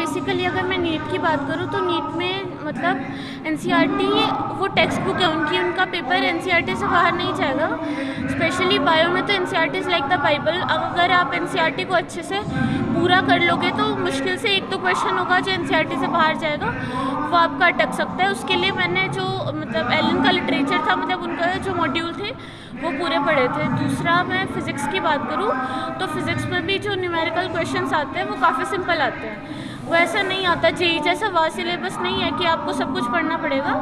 Basically अगर मैं NEET की बात करूँ तो नीट में मतलब एनसीईआरटी वो टेक्स्ट बुक है उनकी, उनका पेपर एनसीईआरटी से बाहर नहीं जाएगा। स्पेशली बायो में तो NCERT is like the Bible. अगर आप एनसीईआरटी को अच्छे से पूरा कर लोगे तो मुश्किल से एक तो क्वेश्चन होगा जो एनसीईआरटी से बाहर जाएगा, वो आपका अटक सकता है। उसके लिए मैंने जो मतलब एलन का लिटरेचर था, मतलब उनका जो मॉड्यूल थे वो पूरे पढ़े थे। दूसरा मैं फ़िज़िक्स की बात करूँ तो फिज़िक्स में भी जो न्यूमेरिकल क्वेश्चंस आते हैं वो काफ़ी सिंपल आते हैं। वो ऐसा नहीं आता जेईई जैसा वास्ट सिलेबस नहीं है कि आपको सब कुछ पढ़ना पड़ेगा।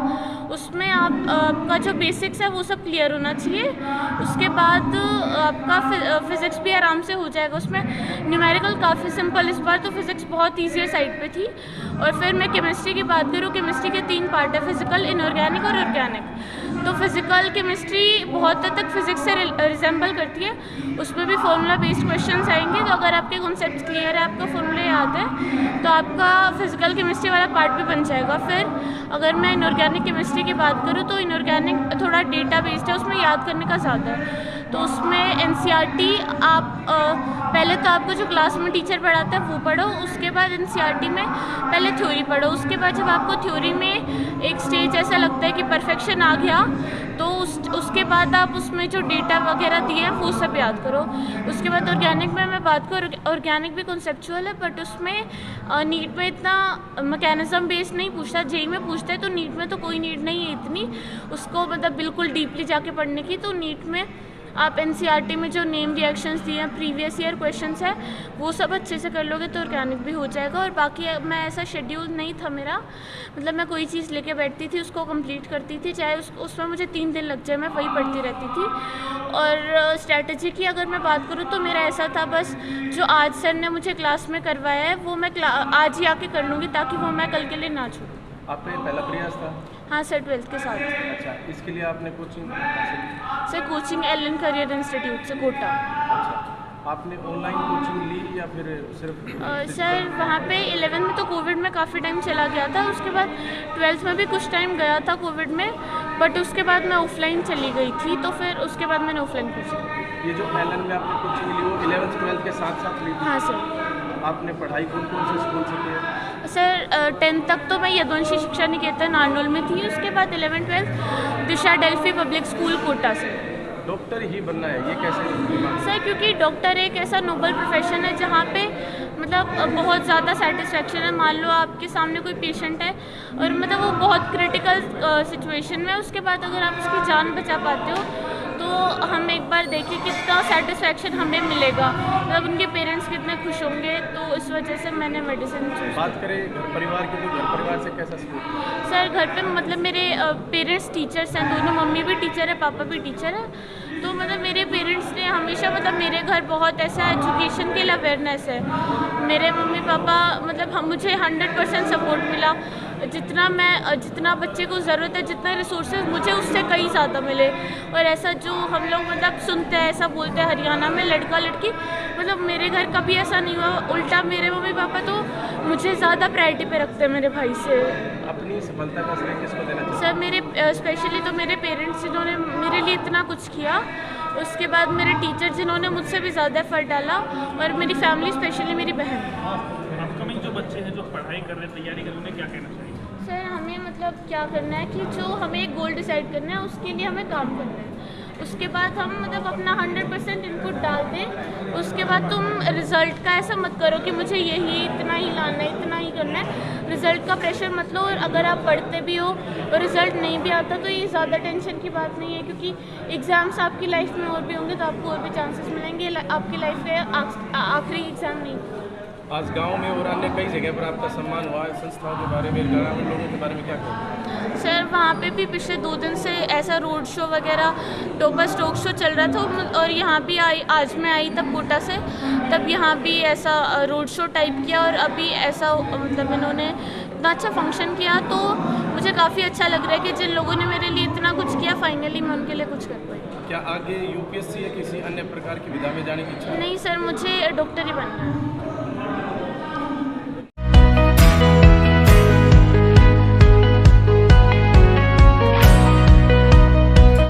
उसमें आपका जो बेसिक्स है वो सब क्लियर होना चाहिए। उसके बाद आपका फ़िज़िक्स भी आराम से हो जाएगा। उसमें न्यूमेरिकल काफ़ी सिंपल, इस बार तो फ़िज़िक्स बहुत ईजियर साइड पे थी। और फिर मैं केमिस्ट्री की बात करूँ, केमिस्ट्री के 3 पार्ट है, फिज़िकल, इनऑर्गेनिक और ऑर्गेनिक। तो फिज़िकल केमिस्ट्री बहुत हद तक फिज़िक्स से रिजेंबल करती है। उसमें भी फॉर्मूला बेस्ड क्वेश्चंस आएंगे, तो अगर आपके कॉन्सेप्ट क्लियर है, आपका फॉर्मूला याद है, तो आपका फिज़िकल केमिस्ट्री वाला पार्ट भी बन जाएगा। फिर अगर मैं इनऑर्गेनिक केमिस्ट्री की बात करूँ तो इनऑर्गेनिक थोड़ा डेटा बेस्ड है, उसमें याद करने का ज़्यादा है। तो उसमें एनसीईआरटी आप पहले तो आपको जो क्लास में टीचर पढ़ाता है वो पढ़ो, उसके बाद एनसीईआरटी में पहले थ्योरी पढ़ो। उसके बाद जब आपको थ्योरी में एक स्टेज ऐसा लगता है कि परफेक्शन आ गया, तो उसके बाद आप उसमें जो डेटा वगैरह दिए हैं वो सब याद करो। उसके बाद ऑर्गेनिक में मैं बात करूँ, ऑर्गेनिक भी कॉन्सेप्चुअल है, बट उसमें नीट में इतना मैकेनिज्म बेस्ड नहीं पूछता। जेईई में पूछता है, तो नीट में तो कोई नीड नहीं है इतनी उसको मतलब बिल्कुल डीपली जाके पढ़ने की। तो नीट में आप एनसीईआरटी में जो नेम रिएक्शंस दिए हैं, प्रीवियस ईयर क्वेश्चंस है, वो सब अच्छे से कर लोगे तो ऑर्गेनिक भी हो जाएगा। और बाकी मैं ऐसा शेड्यूल नहीं था मेरा, मतलब मैं कोई चीज़ लेके बैठती थी उसको कंप्लीट करती थी, चाहे उसमें मुझे 3 दिन लग जाए, मैं वही पढ़ती रहती थी। और स्ट्रैटेजी की अगर मैं बात करूँ तो मेरा ऐसा था, बस जो आज सर ने मुझे क्लास में करवाया है वो मैं आज ही आके कर लूँगी, ताकि वो मैं कल के लिए ना छोड़ूँ। आपका ये पहला प्रयास था? हाँ सर, 12th के साथ। अच्छा, इसके लिए आपने कोचिंग हासिल की? Sir coaching Allen career institute से कोटा। अच्छा, आपने ऑनलाइन कोचिंग ली या फिर सिर्फ सर वहाँ पे 11th में तो कोविड में काफ़ी टाइम चला गया था, उसके बाद 12th में भी कुछ टाइम गया था कोविड में, बट उसके बाद मैं ऑफलाइन चली गई थी, तो फिर उसके बाद मैंने ऑफलाइन कोचिंग। ये जो एलन में आपने कोचिंग ली वो 11th 12th के साथ साथ ली? हाँ सर। आपने पढ़ाई कौन कौन से स्कूल से की? सर 10th तक तो मैं यदुवंशी शिक्षा निकेतन आर्नोल में थी, उसके बाद 11th-12th दिशा डेल्फी पब्लिक स्कूल कोटा से। डॉक्टर ही बनना है, ये कैसे? सर क्योंकि डॉक्टर एक ऐसा नोबल प्रोफेशन है जहाँ पे मतलब बहुत ज़्यादा सेटिस्फेक्शन है। मान लो आपके सामने कोई पेशेंट है और मतलब वो बहुत क्रिटिकल सिचुएशन में, उसके बाद अगर आप उसकी जान बचा पाते हो तो हम एक बार देखिए कितना सेटिस्फेक्शन हमें मिलेगा, मतलब उनके पेरेंट्स कितने खुश होंगे। तो इस वजह से मैंने मेडिसिन चूज़। बात करें घर परिवार की, तो घर परिवार से कैसा सपोर्ट? सर घर पे मतलब मेरे पेरेंट्स टीचर्स हैं, दोनों, मम्मी भी टीचर है, पापा भी टीचर है। तो मतलब मेरे पेरेंट्स ने हमेशा मतलब मेरे घर बहुत ऐसा एजुकेशन के लिए अवेयरनेस है। मेरे मम्मी पापा मतलब हम मुझे 100% सपोर्ट मिला। जितना बच्चे को ज़रूरत है, जितना रिसोर्सेज मुझे उससे कई ज़्यादा मिले। और ऐसा जो हम लोग मतलब सुनते हैं, ऐसा बोलते हैं हरियाणा में लड़का लड़की, मतलब मेरे घर कभी ऐसा नहीं हुआ। उल्टा मेरे मम्मी पापा तो मुझे ज़्यादा प्रायोरिटी पे रखते हैं मेरे भाई से। अपनी सफलता का श्रेय किसको देना चाहिए? सर मेरे स्पेशली तो मेरे पेरेंट्स जिन्होंने मेरे लिए इतना कुछ किया, उसके बाद मेरे टीचर जिन्होंने मुझसे भी ज़्यादा एफर्ट डाला, और मेरी फैमिली स्पेशली मेरी बहन। अपकमिंग जो बच्चे हैं जो पढ़ाई कर रहे हैं, तैयारी कर रहे हैं, उन्हें क्या कहना चाहिए? सर हमें मतलब क्या करना है कि जो हमें एक गोल डिसाइड करना है उसके लिए हमें काम करना है। उसके बाद हम मतलब अपना 100% इनपुट डाल दें। उसके बाद तुम रिज़ल्ट का ऐसा मत करो कि मुझे यही इतना ही लाना है, इतना ही करना है। रिज़ल्ट का प्रेशर मत लो, और अगर आप पढ़ते भी हो और रिज़ल्ट नहीं भी आता तो ये ज़्यादा टेंशन की बात नहीं है, क्योंकि एग्ज़ाम्स आपकी लाइफ में और भी होंगे, तो आपको और भी चांसेस मिलेंगे। आपकी लाइफ के आखिरी एग्ज़ाम नहीं। आज गांव में और अन्य कई जगह पर आपका सम्मान हुआ है, संस्थाओं के बारे में, ग्रामीण लोगों के बारे में क्या कहेंगे? सर वहाँ पे भी पिछले 2 दिन से ऐसा रोड शो वगैरह, टोपस टॉक शो चल रहा था, और यहाँ भी आज मैं आई तब कोटा से, तब यहाँ भी ऐसा रोड शो टाइप किया, और अभी ऐसा मतलब इन्होंने इतना अच्छा फंक्शन किया, तो मुझे काफ़ी अच्छा लग रहा है कि जिन लोगों ने मेरे लिए इतना कुछ किया, फाइनली मैं उनके लिए कुछ कर पाई। क्या आगे यूपीएससी या किसी अन्य प्रकार की विधा में जाने की इच्छा है? नहीं सर, मुझे डॉक्टर ही बनना है।